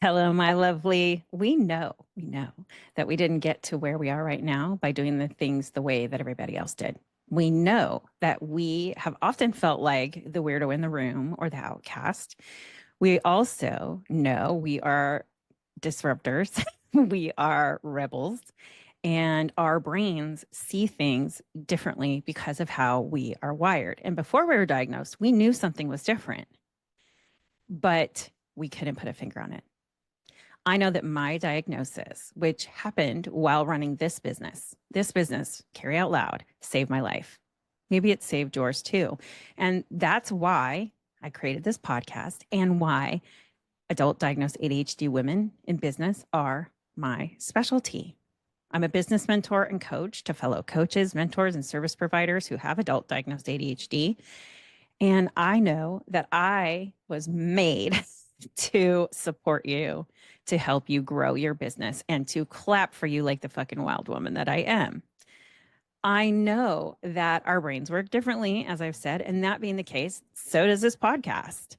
Hello, my lovely. We know that we didn't get to where we are right now by doing the things the way that everybody else did. We know that we have often felt like the weirdo in the room or the outcast. We also know we are disruptors, we are rebels, and our brains see things differently because of how we are wired. And before we were diagnosed, we knew something was different, but we couldn't put a finger on it. I know that my diagnosis, which happened while running this business, Carry Out Loud, saved my life. Maybe it saved yours too. And that's why I created this podcast and why adult diagnosed ADHD women in business are my specialty. I'm a business mentor and coach to fellow coaches, mentors, and service providers who have adult diagnosed ADHD. And I know that I was made to support you, to help you grow your business, and to clap for you like the fucking wild woman that I am. I know that our brains work differently, as I've said, and that being the case, so does this podcast.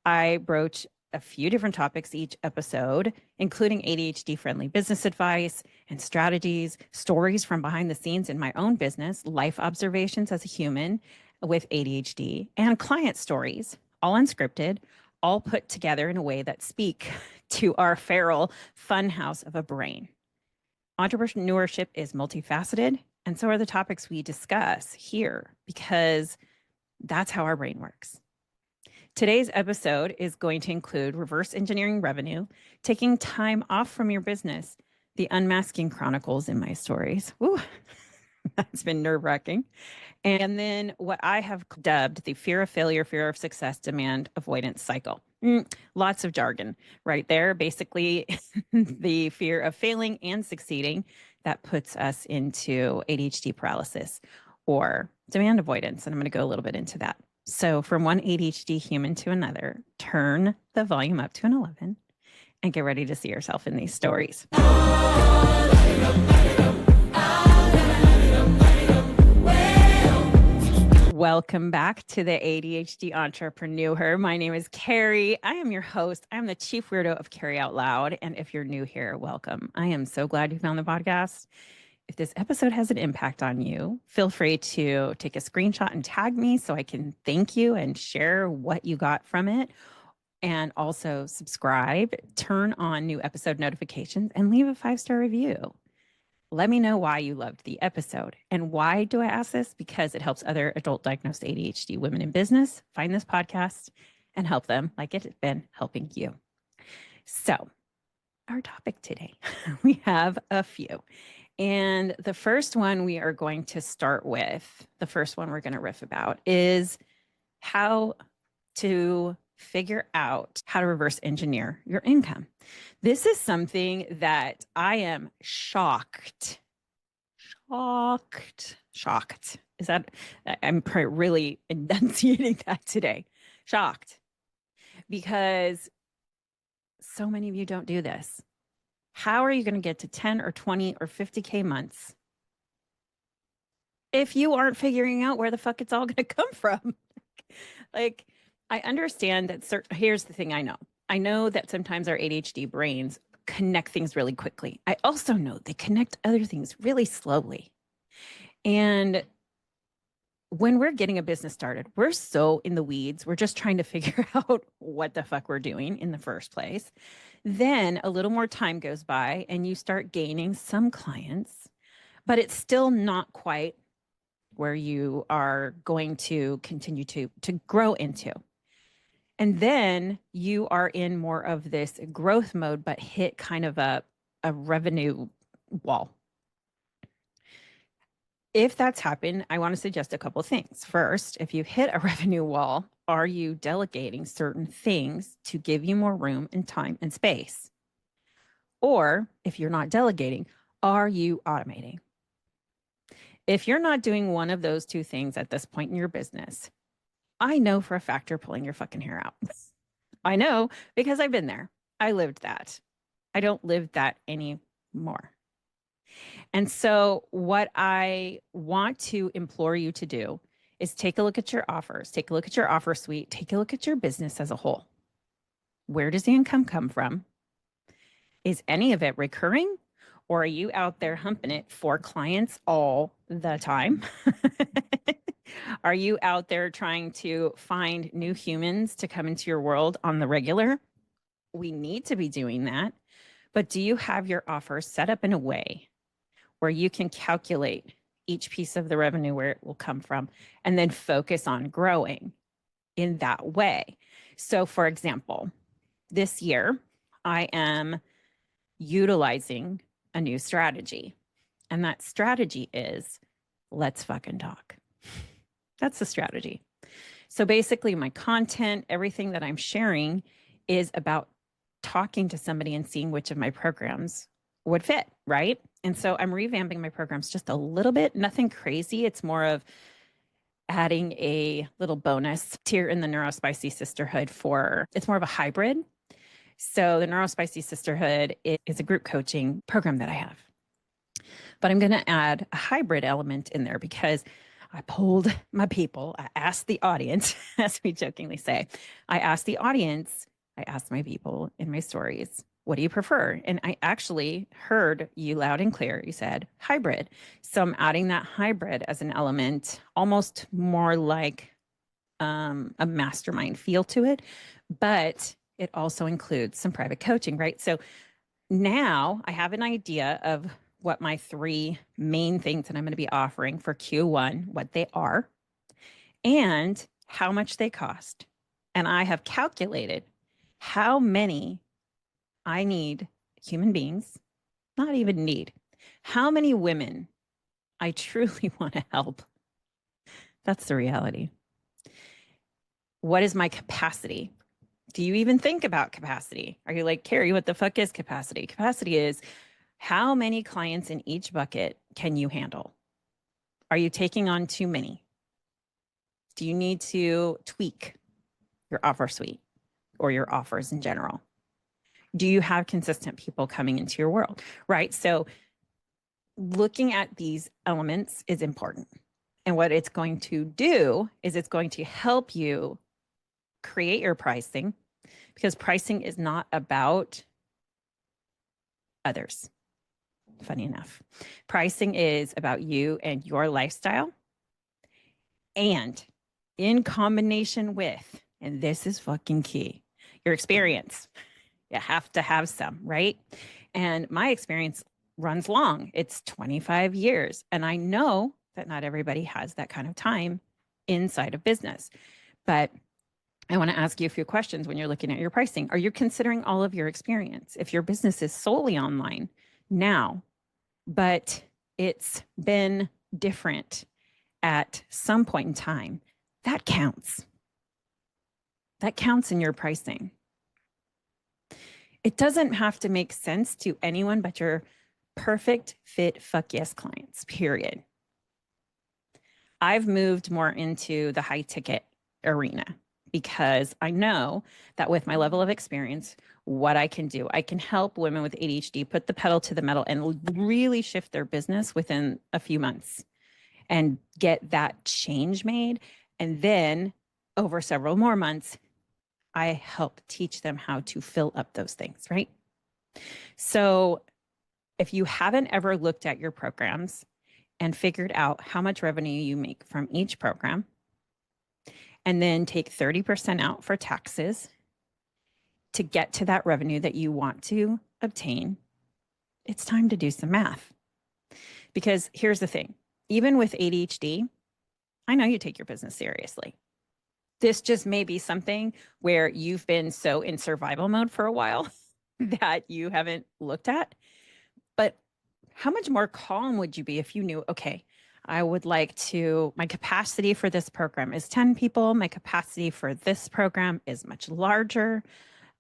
I broach a few different topics each episode, including ADHD-friendly business advice and strategies, stories from behind the scenes in my own business, life observations as a human with ADHD, and client stories, all unscripted, all put together in a way that speak to our feral funhouse of a brain. Entrepreneurship is multifaceted, and so are the topics we discuss here because that's how our brain works. Today's episode is going to include reverse engineering revenue, taking time off from your business, the unmasking chronicles in my stories. Ooh, that's been nerve-wracking. And then what I have dubbed the fear of failure, fear of success, demand avoidance cycle. Lots of jargon right there. Basically, the fear of failing and succeeding that puts us into ADHD paralysis or demand avoidance. And I'm going to go a little bit into that. So from one ADHD human to another, turn the volume up to an 11 and get ready to see yourself in these stories. Welcome back to the ADHD Entrepreneur. My name is Carrie. I am your host. I am the chief weirdo of Carry Out Loud. And if you're new here, welcome. I am so glad you found the podcast. If this episode has an impact on you, feel free to take a screenshot and tag me so I can thank you and share what you got from it. And also subscribe, turn on new episode notifications, and leave a 5-star review. Let me know why you loved the episode. And why do I ask this? Because it helps other adult diagnosed ADHD women in business find this podcast and help them like it's been helping you. So, our topic today, we have a few. And the first one we are going to start with, the first one we're going to riff about is how to figure out how to reverse engineer your income. This is something that I am shocked. Is that, I'm really enunciating that today. Shocked. Because so many of you don't do this. How are you going to get to 10 or 20 or 50K months if you aren't figuring out where the fuck it's all going to come from? Like, I understand that here's the thing I know. I know that sometimes our ADHD brains connect things really quickly. I also know they connect other things really slowly. And when we're getting a business started, we're so in the weeds. We're just trying to figure out what the fuck we're doing in the first place. Then a little more time goes by and you start gaining some clients, but it's still not quite where you are going to continue to grow into. And then you are in more of this growth mode, but hit kind of a revenue wall. If that's happened, I want to suggest a couple of things. First, if you hit a revenue wall, are you delegating certain things to give you more room and time and space? Or if you're not delegating, are you automating? If you're not doing one of those two things at this point in your business, I know for a fact you're pulling your fucking hair out. I know because I've been there. I lived that. I don't live that anymore. And so what I want to implore you to do is take a look at your offers, take a look at your offer suite, take a look at your business as a whole. Where does the income come from? Is any of it recurring? Or are you out there humping it for clients all the time? Are you out there trying to find new humans to come into your world on the regular? We need to be doing that. But do you have your offer set up in a way where you can calculate each piece of the revenue, where it will come from, and then focus on growing in that way? So, for example, this year, I am utilizing a new strategy. And that strategy is let's fucking talk. That's the strategy. So basically, my content, everything that I'm sharing is about talking to somebody and seeing which of my programs would fit, right? And so I'm revamping my programs just a little bit, nothing crazy. It's more of adding a little bonus tier in the Neurospicy Sisterhood it's more of a hybrid. So the Neurospicy Sisterhood is a group coaching program that I have. But I'm going to add a hybrid element in there because I polled my people. I asked the audience, as we jokingly say, I asked my people in my stories, what do you prefer? And I actually heard you loud and clear. You said hybrid. So I'm adding that hybrid as an element, almost more like a mastermind feel to it. But it also includes some private coaching, right? So now I have an idea of what my 3 main things that I'm going to be offering for Q1, what they are, and how much they cost. And I have calculated how many I need human beings, not even need, how many women I truly want to help. That's the reality. What is my capacity? Do you even think about capacity? Are you like, Carrie, what the fuck is capacity? Capacity is how many clients in each bucket can you handle? Are you taking on too many? Do you need to tweak your offer suite or your offers in general? Do you have consistent people coming into your world, right? So looking at these elements is important. And what it's going to do is it's going to help you create your pricing, because pricing is not about others. Funny enough, pricing is about you and your lifestyle, and in combination with, and this is fucking key, your experience. You have to have some, right? And my experience runs long. It's 25 years. And I know that not everybody has that kind of time inside of business. But I want to ask you a few questions when you're looking at your pricing. Are you considering all of your experience? If your business is solely online now, but it's been different at some point in time, that counts. That counts in your pricing. It doesn't have to make sense to anyone but your perfect fit fuck yes clients, period. I've moved more into the high ticket arena because I know that with my level of experience, what I can do, I can help women with ADHD put the pedal to the metal and really shift their business within a few months and get that change made. And then over several more months, I help teach them how to fill up those things, right? So if you haven't ever looked at your programs and figured out how much revenue you make from each program, and then take 30% out for taxes to get to that revenue that you want to obtain, it's time to do some math. Because here's the thing, even with ADHD, I know you take your business seriously. This just may be something where you've been so in survival mode for a while that you haven't looked at. But how much more calm would you be if you knew, okay, I would like to, my capacity for this program is 10 people. My capacity for this program is much larger.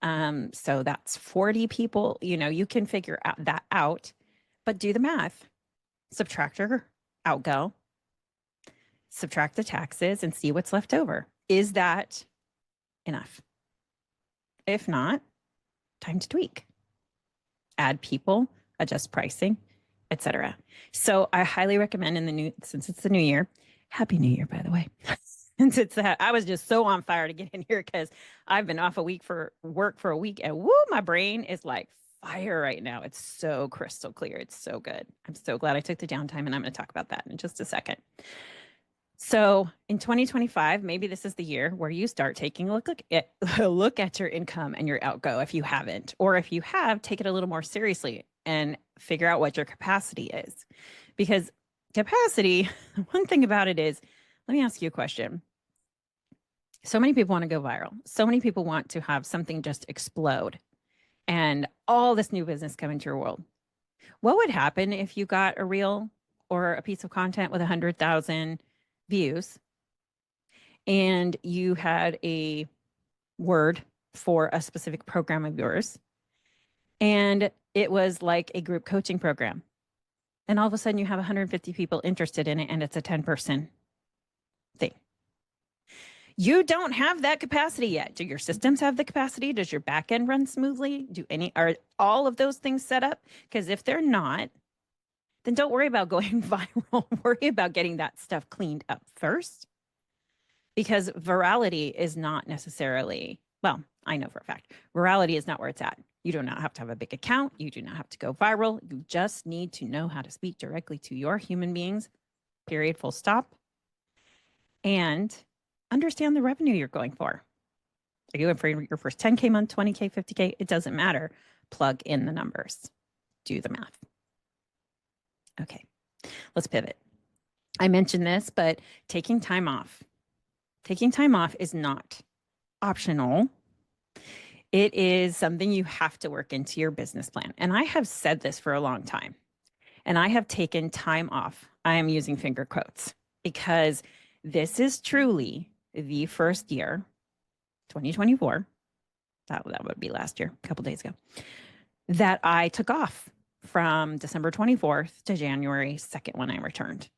So that's 40 people. You know, you can figure that out, but do the math. Subtract your outgo, subtract the taxes, and see what's left over. Is that enough? If not, time to tweak. Add people, adjust pricing, etc. So I highly recommend since it's the new year, Happy New Year, by the way. Since it's that, I was just so on fire to get in here because I've been off a week for work for a week, and woo, my brain is like fire right now. It's so crystal clear. It's so good. I'm so glad I took the downtime, and I'm going to talk about that in just a second. So in 2025, maybe this is the year where you start taking a look at your income and your outgo if you haven't, or if you have, take it a little more seriously and figure out what your capacity is. Because capacity, one thing about it is, let me ask you a question. So many people want to go viral. So many people want to have something just explode and all this new business come into your world. What would happen if you got a reel or a piece of content with 100,000 views and you had a word for a specific program of yours and it was like a group coaching program, and all of a sudden you have 150 people interested in it and it's a 10-person thing? You don't have that capacity yet. Do your systems have the capacity? Does your back end run smoothly? Are all of those things set up? Because if they're not, then don't worry about going viral. Worry about getting that stuff cleaned up first. Because virality is not necessarily, well, I know for a fact, virality is not where it's at. You do not have to have a big account. You do not have to go viral. You just need to know how to speak directly to your human beings, period, full stop, and understand the revenue you're going for. Are you in for your first 10K month, 20K, 50K? It doesn't matter. Plug in the numbers. Do the math. Okay, let's pivot. I mentioned this, but taking time off. Taking time off is not optional. It is something you have to work into your business plan. And I have said this for a long time. And I have taken time off. I am using finger quotes because this is truly the first year, 2024, that would be last year, a couple days ago, that I took off from December 24th to January 2nd when I returned.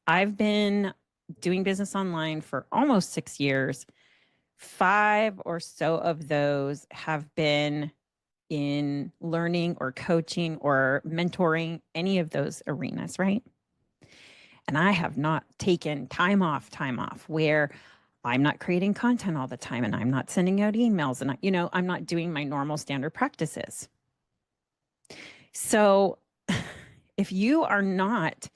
I've been doing business online for almost 6 years. 5 or so of those have been in learning or coaching or mentoring, any of those arenas, right? And I have not taken time off where I'm not creating content all the time and I'm not sending out emails and I'm not doing my normal standard practices. So if you are not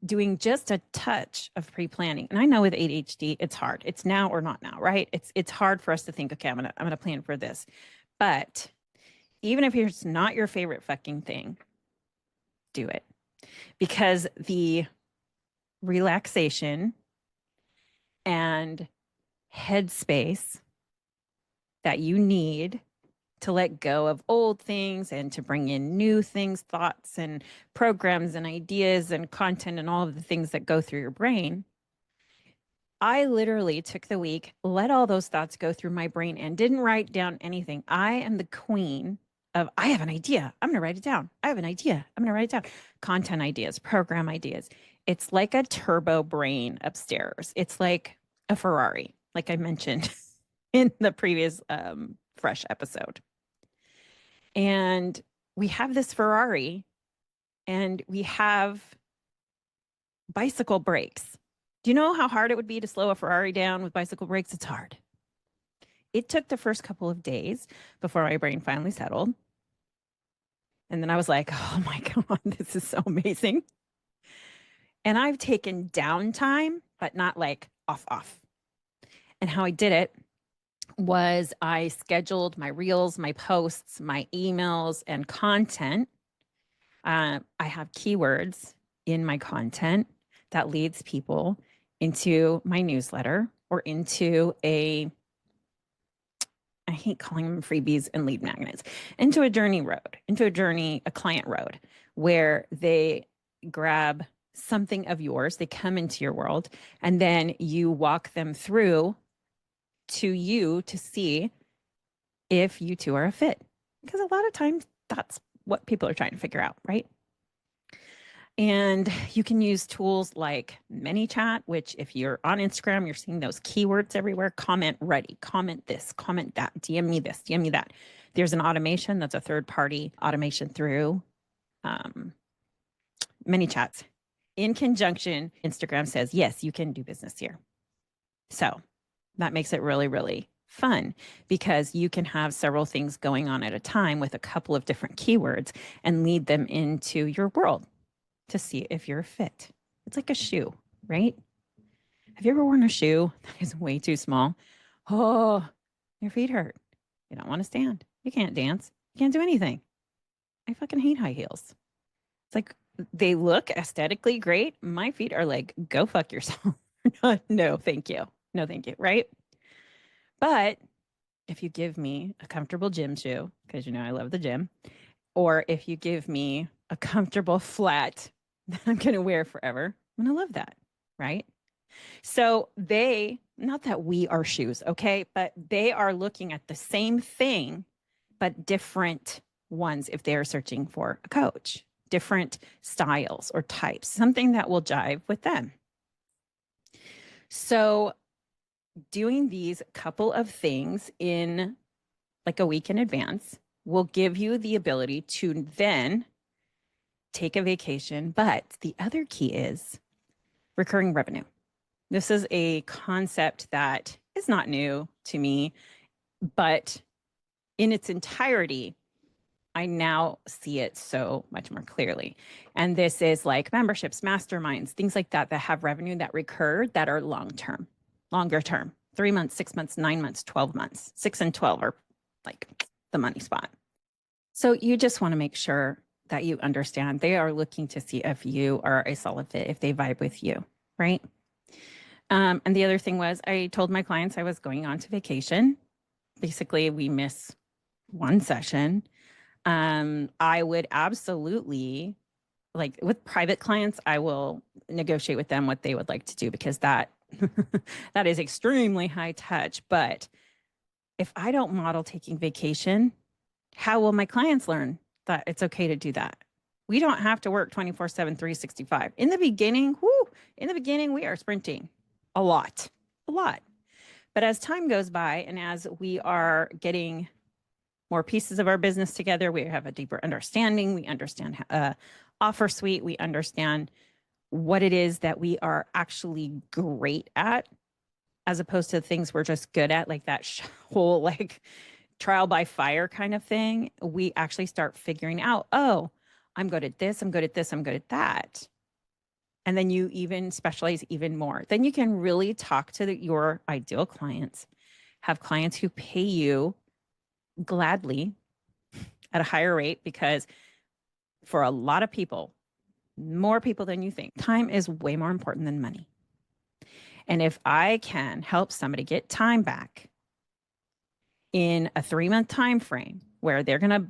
doing just a touch of pre-planning, and I know with ADHD, it's hard. It's now or not now, right? It's hard for us to think, okay, I'm gonna plan for this. But even if it's not your favorite fucking thing, do it. Because the relaxation and headspace that you need to let go of old things and to bring in new things, thoughts and programs and ideas and content and all of the things that go through your brain. I literally took the week, let all those thoughts go through my brain and didn't write down anything. I am the queen of, I have an idea. I'm going to write it down. I have an idea. I'm going to write it down. Content ideas, program ideas. It's like a turbo brain upstairs. It's like a Ferrari, like I mentioned in the previous Fresh episode. And we have this Ferrari and we have bicycle brakes. Do you know how hard it would be to slow a Ferrari down with bicycle brakes? It's hard. It took the first couple of days before my brain finally settled. And then I was like, oh my God, this is so amazing. And I've taken downtime, but not like off. And how I did it was I scheduled my reels, my posts, my emails, and content. I have keywords in my content that leads people into my newsletter or into I hate calling them freebies and lead magnets, into a client road where they grab something of yours, they come into your world, and then you walk them through to you to see if you two are a fit. Because a lot of times that's what people are trying to figure out, right? And you can use tools like ManyChat, which if you're on Instagram, you're seeing those keywords everywhere. Comment ready, comment this, comment that, DM me this, DM me that. There's an automation that's a third-party automation through ManyChats. In conjunction, Instagram says, yes, you can do business here. So that makes it really, really fun because you can have several things going on at a time with a couple of different keywords and lead them into your world to see if you're a fit. It's like a shoe, right? Have you ever worn a shoe that is way too small? Oh, your feet hurt. You don't want to stand. You can't dance. You can't do anything. I fucking hate high heels. It's like they look aesthetically great. My feet are like, go fuck yourself. No, thank you. No, thank you. Right. But if you give me a comfortable gym shoe, because you know I love the gym, or if you give me a comfortable flat that I'm going to wear forever, I'm going to love that. Right. So not that we are shoes, okay, but they are looking at the same thing, but different ones if they're searching for a coach, different styles or types, something that will jive with them. So doing these couple of things in like a week in advance will give you the ability to then take a vacation. But the other key is recurring revenue. This is a concept that is not new to me, but in its entirety, I now see it so much more clearly. And this is like memberships, masterminds, things like that have revenue that recur that are longer term, 3 months, 6 months, 9 months, 12 months, 6 and 12 are like the money spot. So you just want to make sure that you understand they are looking to see if you are a solid fit, if they vibe with you, right? And the other thing was I told my clients I was going on to vacation. Basically, we miss one session. I would absolutely, like with private clients, I will negotiate with them what they would like to do because that that is extremely high touch. But if I don't model taking vacation, how will my clients learn that it's okay to do that? We don't have to work 24/7, 365. In the beginning, we are sprinting a lot. But as time goes by and as we are getting more pieces of our business together, we have a deeper understanding. We understand offer suite. We understand what it is that we are actually great at, as opposed to the things we're just good at, like that whole like trial by fire kind of thing. We actually start figuring out, oh, I'm good at this. I'm good at this. I'm good at that. And then you even specialize even more. Then you can really talk to your ideal clients, have clients who pay you gladly at a higher rate, because for a lot of people, more people than you think, time is way more important than money. And if I can help somebody get time back in a 3-month time frame where they're going to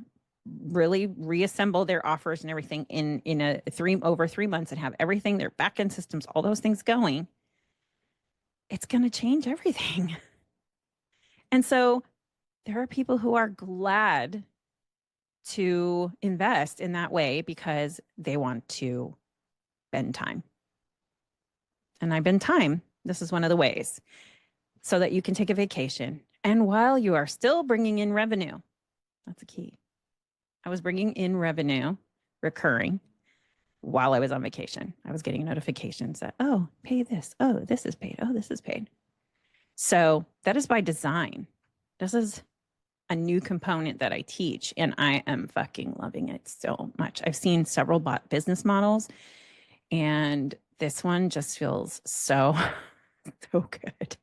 really reassemble their offers and everything in over 3 months and have everything, their back-end systems, all those things going, it's going to change everything. And so there are people who are glad to invest in that way because they want to bend time. And I bend time. This is one of the ways so that you can take a vacation. And while you are still bringing in revenue, that's a key. I was bringing in revenue, recurring, while I was on vacation. I was getting notifications that, oh, pay this. Oh, this is paid. Oh, this is paid. So that is by design. This is a new component that I teach, and I am fucking loving it so much. I've seen several business models, and this one just feels so, so good.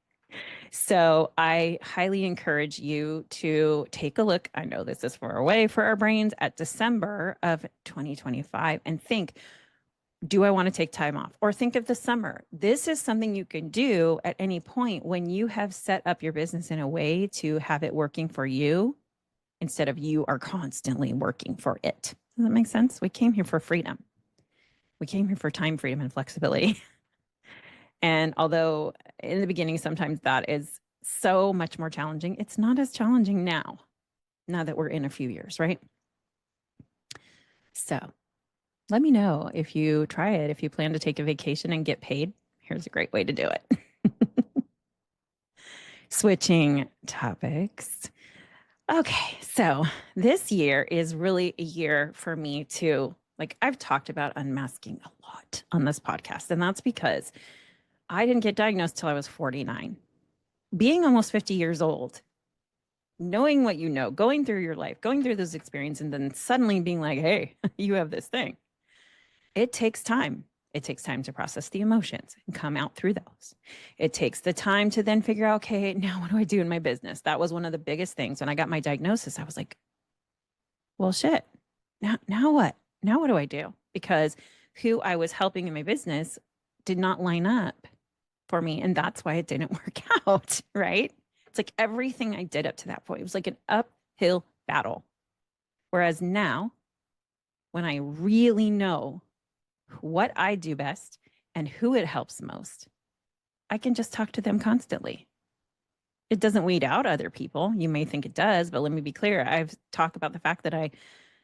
So I highly encourage you to take a look. I know this is far away for our brains, at December of 2025, and think, do I want to take time off? Or think of the summer. This is something you can do at any point when you have set up your business in a way to have it working for you instead of you are constantly working for it. Does that make sense? We came here for freedom. We came here for time freedom and flexibility. And although in the beginning, sometimes that is so much more challenging, it's not as challenging now that we're in a few years, right? So let me know if you try it, if you plan to take a vacation and get paid. Here's a great way to do it. Switching topics. Okay, so this year is really a year for me to, like, I've talked about unmasking a lot on this podcast, and that's because I didn't get diagnosed till I was 49. Being almost 50 years old knowing what you know, going through your life, going through those experiences, and then suddenly being like, hey, you have this thing. It takes time. It takes time to process the emotions and come out through those. It takes the time to then figure out, okay, now what do I do in my business? That was one of the biggest things. When I got my diagnosis, I was like, well, shit. Now what? Now what do I do? Because who I was helping in my business did not line up for me. And that's why it didn't work out. Right. It's like everything I did up to that point, it was like an uphill battle. Whereas now, when I really know what I do best and who it helps most, I can just talk to them constantly. It doesn't weed out other people. You may think it does, but let me be clear. I've talked about the fact that I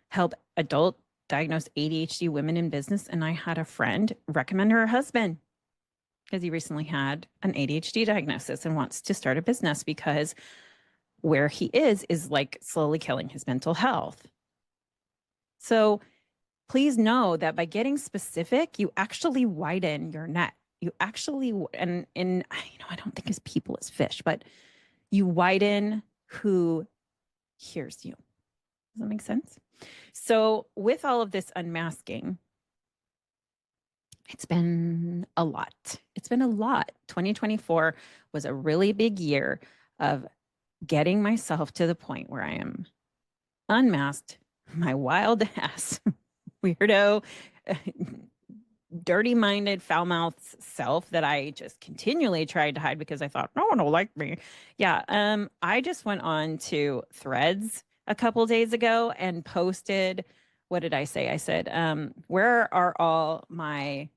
help adult diagnosed ADHD women in business, and I had a friend recommend her husband because he recently had an ADHD diagnosis and wants to start a business because where he is like slowly killing his mental health. So please know that by getting specific, you actually widen your net. You actually, and I don't think as people as fish, but you widen who hears you. Does that make sense? So with all of this unmasking, it's been a lot. It's been a lot. 2024 was a really big year of getting myself to the point where I am unmasked my wild ass, weirdo, dirty minded, foul mouthed self that I just continually tried to hide because I thought no one will like me. Yeah. I just went on to Threads a couple days ago and posted, what did I say? I said, where are all my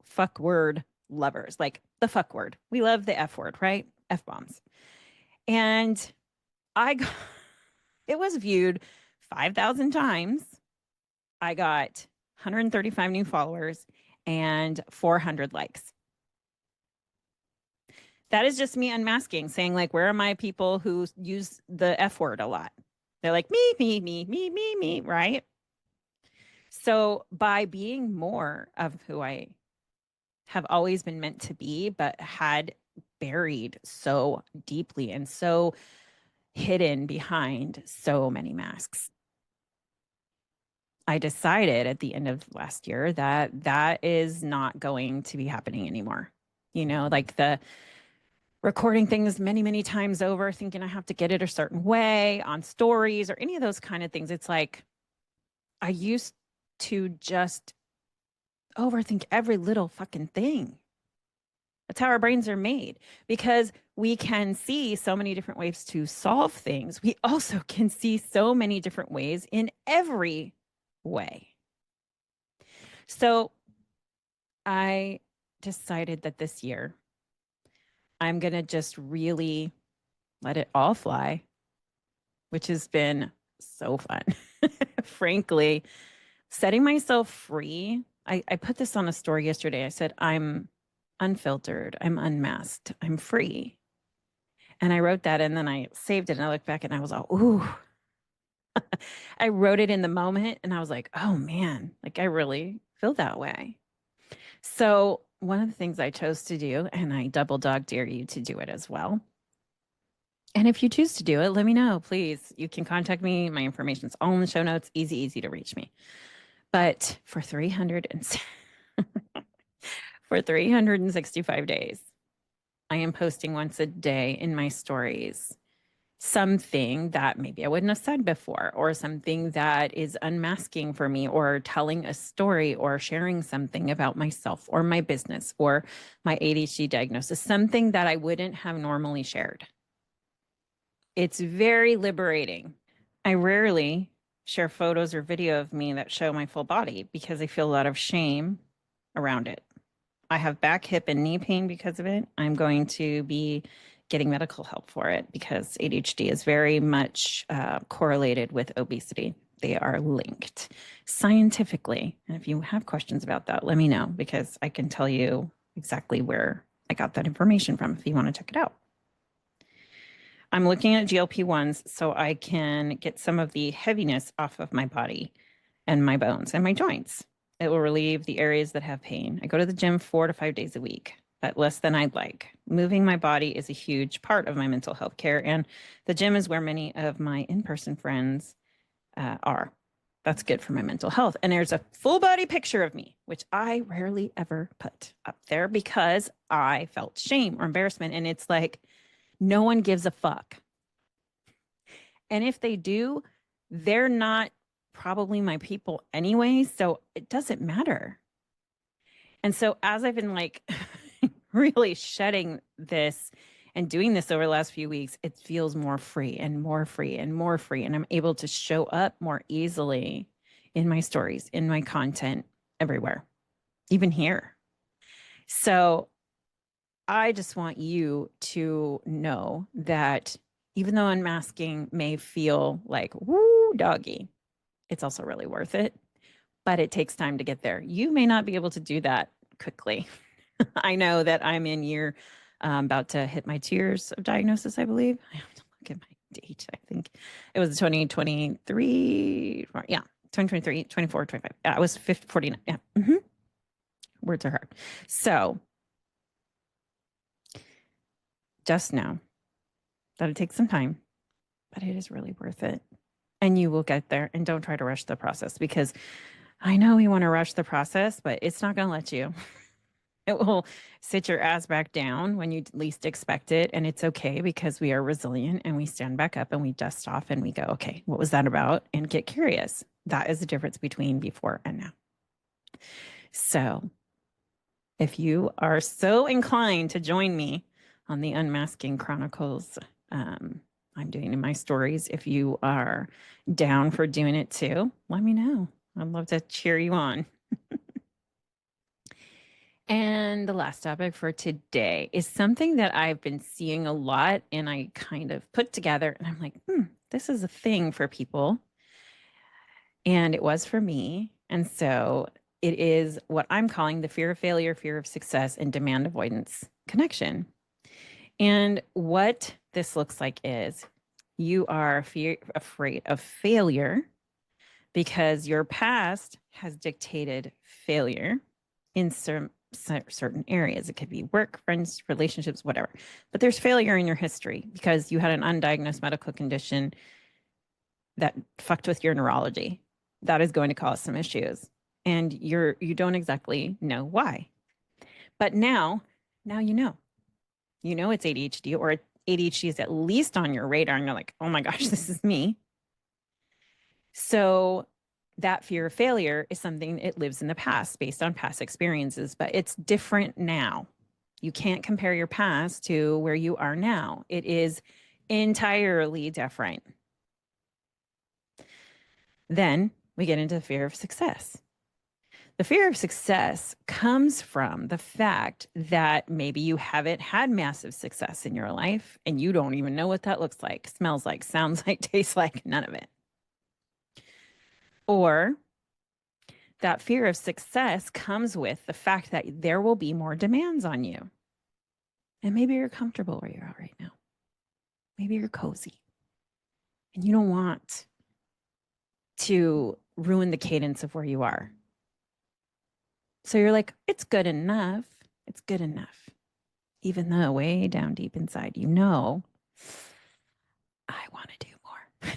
fuck word lovers? Like the fuck word. We love the F word, right? F bombs. And I got, it was viewed 5,000 times. I got 135 new followers and 400 likes. That is just me unmasking, saying like, where are my people who use the F word a lot? They're like, me, right? So by being more of who I have always been meant to be, but had buried so deeply and so hidden behind so many masks, I decided at the end of last year that that is not going to be happening anymore. You know, like the recording things many, many times over, thinking I have to get it a certain way on stories or any of those kind of things. It's like I used to just overthink every little fucking thing. That's how our brains are made because we can see so many different ways to solve things. We also can see so many different ways in every way. So I decided that this year I'm going to just really let it all fly, which has been so fun. Frankly, setting myself free. I put this on a story yesterday. I said, I'm unfiltered, I'm unmasked, I'm free. And I wrote that and then I saved it and I looked back and I was all, ooh. I wrote it in the moment and I was like, oh man, like I really feel that way. So one of the things I chose to do, and I double dog dare you to do it as well. And if you choose to do it, let me know, please. You can contact me. My information is all in the show notes. Easy to reach me. But for 300 and for 365 days, I am posting once a day in my stories something that maybe I wouldn't have said before, or something that is unmasking for me, or telling a story, or sharing something about myself or my business or my ADHD diagnosis, something that I wouldn't have normally shared. It's very liberating. I rarely share photos or video of me that show my full body because I feel a lot of shame around it. I have back, hip, and knee pain because of it. I'm going to be getting medical help for it because ADHD is very much correlated with obesity. They are linked scientifically. And if you have questions about that, let me know because I can tell you exactly where I got that information from if you want to check it out. I'm looking at GLP-1s so I can get some of the heaviness off of my body and my bones and my joints. It will relieve the areas that have pain. I go to the gym 4 to 5 days a week. but less than I'd like. Moving my body is a huge part of my mental health care, and the gym is where many of my in-person friends are. That's good for my mental health. And there's a full body picture of me, which I rarely ever put up there because I felt shame or embarrassment. And it's like, no one gives a fuck. And if they do, they're not probably my people anyway. So it doesn't matter. And so as I've been like really shedding this and doing this over the last few weeks, it feels more free and more free and more free. And I'm able to show up more easily in my stories, in my content, everywhere, even here. So I just want you to know that even though unmasking may feel like, woo, doggy, it's also really worth it. But it takes time to get there. You may not be able to do that quickly. I know that I'm in year about to hit my 2 years of diagnosis, I believe. I have to look at my date. I think it was 2023. Yeah, 2023, 24, 25. I was 50, 49. Yeah. Mm-hmm. Words are hard. So just know that it takes some time, but it is really worth it. And you will get there. And don't try to rush the process, because I know you want to rush the process, but it's not going to let you. It will sit your ass back down when you least expect it. And it's okay, because we are resilient and we stand back up and we dust off and we go, okay, what was that about? And get curious. That is the difference between before and now. So if you are so inclined to join me on the Unmasking Chronicles, I'm doing in my stories. If you are down for doing it too, let me know. I'd love to cheer you on. And the last topic for today is something that I've been seeing a lot, and I kind of put together and I'm like, this is a thing for people. And it was for me. And so it is what I'm calling the fear of failure, fear of success, and demand avoidance connection. And what this looks like is you are afraid of failure because your past has dictated failure in certain areas. It could be work, friends, relationships, whatever. But there's failure in your history because you had an undiagnosed medical condition that fucked with your neurology. That is going to cause some issues. And you don't exactly know why. But now you know. You know it's ADHD, or ADHD is at least on your radar, and you're like, oh my gosh, this is me. So that fear of failure is something, it lives in the past based on past experiences, but it's different now. You can't compare your past to where you are now. It is entirely different. Then we get into the fear of success. The fear of success comes from the fact that maybe you haven't had massive success in your life and you don't even know what that looks like, smells like, sounds like, tastes like, none of it. Or that fear of success comes with the fact that there will be more demands on you. And maybe you're comfortable where you're at right now. Maybe you're cozy and you don't want to ruin the cadence of where you are. So you're like, it's good enough. It's good enough. Even though way down deep inside, you know, I want to do more.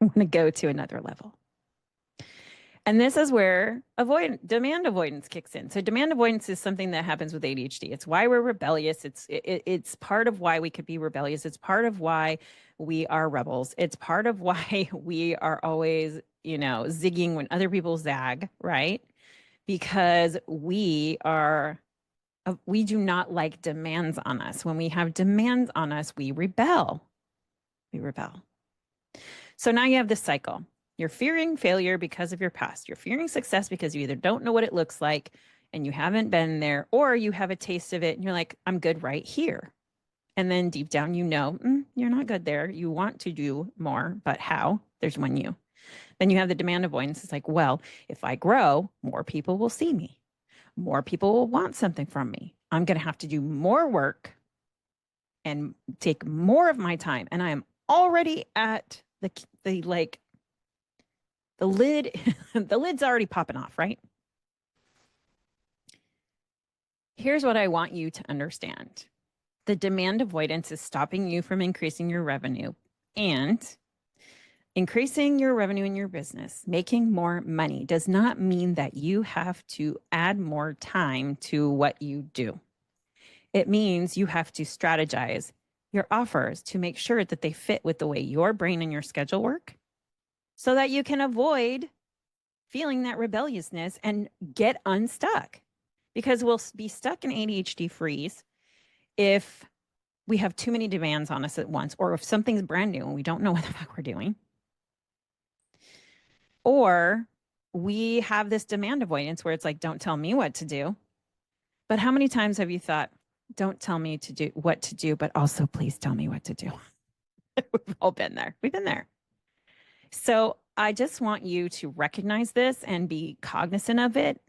I want to go to another level. And this is where demand avoidance kicks in. So demand avoidance is something that happens with ADHD. It's why we're rebellious. It's part of why we could be rebellious. It's part of why we are rebels. It's part of why we are always, zigging when other people zag, right? Because we do not like demands on us. When we have demands on us, we rebel. We rebel. So now you have this cycle. You're fearing failure because of your past. You're fearing success because you either don't know what it looks like and you haven't been there, or you have a taste of it and you're like, I'm good right here. And then deep down, you're not good there. You want to do more, but how? There's one you. Then you have the demand avoidance. It's like, well, if I grow, more people will see me. More people will want something from me. I'm going to have to do more work and take more of my time. And I am already at the lid, the lid's already popping off, right? Here's what I want you to understand. The demand avoidance is stopping you from increasing your revenue, and increasing your revenue in your business, making more money, does not mean that you have to add more time to what you do. It means you have to strategize your offers to make sure that they fit with the way your brain and your schedule work so that you can avoid feeling that rebelliousness and get unstuck. Because we'll be stuck in ADHD freeze if we have too many demands on us at once, or if something's brand new and we don't know what the fuck we're doing. Or we have this demand avoidance where it's like, don't tell me what to do. But how many times have you thought, don't tell me to do what to do, but also please tell me what to do? We've all been there. We've been there. So I just want you to recognize this and be cognizant of it.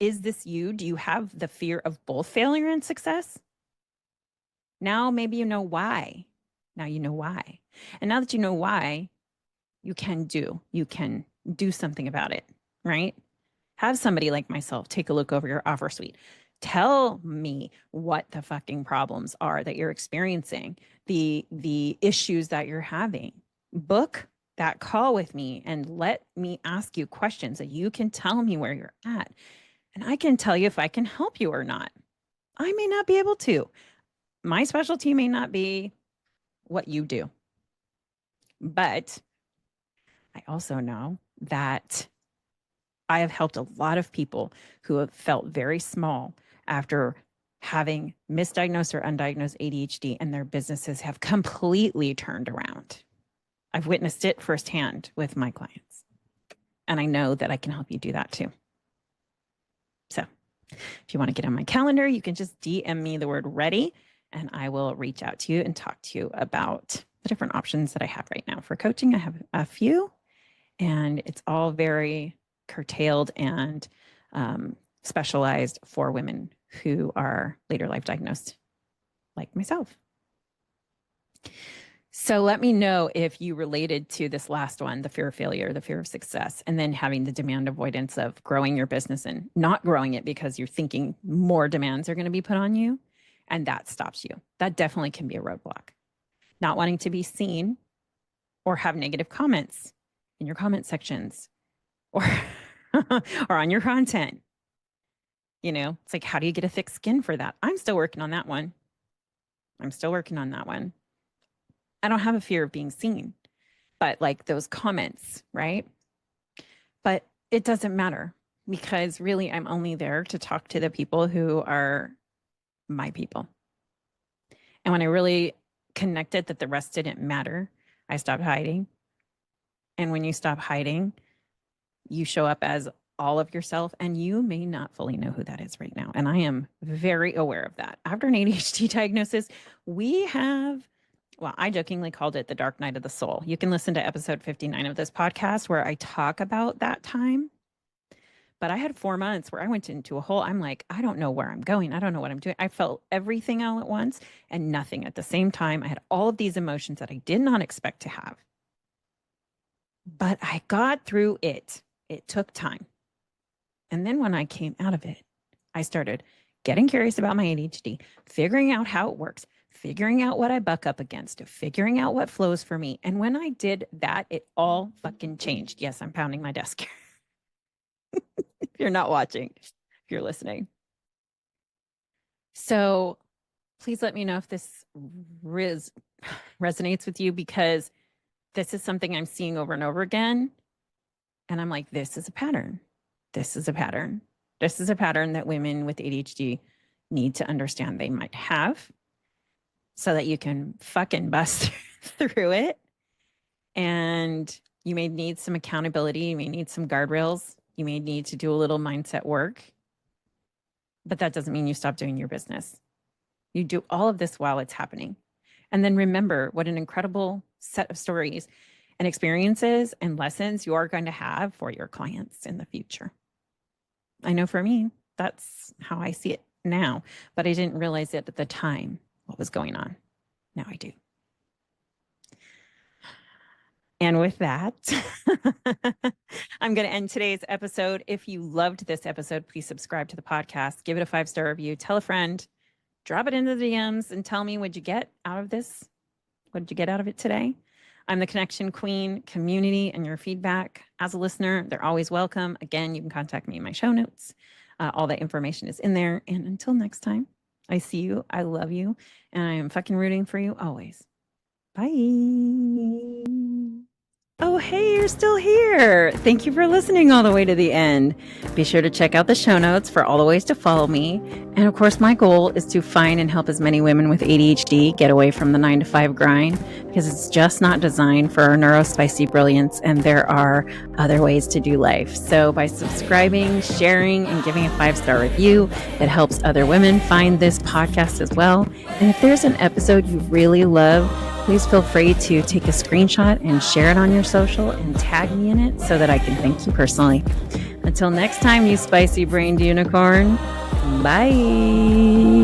Is this you? Do you have the fear of both failure and success? Now maybe you know why. Now you know why. And now that you know why, you can do something about it, right? Have somebody like myself take a look over your offer suite. Tell me what the fucking problems are that you're experiencing, the issues that you're having. Book that call with me and let me ask you questions that you can tell me where you're at. And I can tell you if I can help you or not. I may not be able to. My specialty may not be what you do. But I also know that I have helped a lot of people who have felt very small after having misdiagnosed or undiagnosed ADHD, and their businesses have completely turned around. I've witnessed it firsthand with my clients, and I know that I can help you do that too. So if you want to get on my calendar, you can just DM me the word ready, and I will reach out to you and talk to you about the different options that I have right now for coaching. I have a few, and it's all very curtailed and specialized for women who are later life diagnosed, like myself. So let me know if you related to this last one, the fear of failure, the fear of success, and then having the demand avoidance of growing your business and not growing it because you're thinking more demands are going to be put on you. And that stops you. That definitely can be a roadblock. Not wanting to be seen or have negative comments in your comment sections or, or on your content. You know, it's like, how do you get a thick skin for that? I'm still working on that one. I don't have a fear of being seen, but like those comments, right? But it doesn't matter because really I'm only there to talk to the people who are my people. And when I really connected that the rest didn't matter, I stopped hiding. And when you stop hiding, you show up as all of yourself, and you may not fully know who that is right now. And I am very aware of that. After an ADHD diagnosis, we have, well, I jokingly called it the dark night of the soul. You can listen to episode 59 of this podcast where I talk about that time. But I had 4 months where I went into a hole. I'm like, I don't know where I'm going. I don't know what I'm doing. I felt everything all at once and nothing at the same time. I had all of these emotions that I did not expect to have. But I got through it. It took time. And then when I came out of it, I started getting curious about my ADHD, figuring out how it works, figuring out what I buck up against, figuring out what flows for me. And when I did that, it all fucking changed. Yes, I'm pounding my desk. If you're not watching, if you're listening. So please let me know if this resonates with you, because this is something I'm seeing over and over again. And I'm like, this is a pattern. This is a pattern. This is a pattern that women with ADHD need to understand they might have so that you can fucking bust through it. And you may need some accountability. You may need some guardrails. You may need to do a little mindset work. But that doesn't mean you stop doing your business. You do all of this while it's happening. And then remember what an incredible set of stories and experiences and lessons you are going to have for your clients in the future. I know for me, that's how I see it now, but I didn't realize it at the time, what was going on. Now I do. And with that, I'm going to end today's episode. If you loved this episode, please subscribe to the podcast, give it a 5-star review, tell a friend, drop it into the DMs and tell me, what'd you get out of this? What did you get out of it today? I'm the connection queen. Community and your feedback as a listener, they're always welcome. Again, you can contact me in my show notes. All that information is in there. And until next time, I see you. I love you. And I am fucking rooting for you always. Bye. Oh, hey, you're still here. Thank you for listening all the way to the end. Be sure to check out the show notes for all the ways to follow me. And of course, my goal is to find and help as many women with ADHD get away from the 9-to-5 grind, because it's just not designed for our neurospicy brilliance, and there are other ways to do life. So by subscribing, sharing, and giving a 5-star review, it helps other women find this podcast as well. And if there's an episode you really love, please feel free to take a screenshot and share it on your social and tag me in it so that I can thank you personally. Until next time, you spicy brained unicorn. Bye.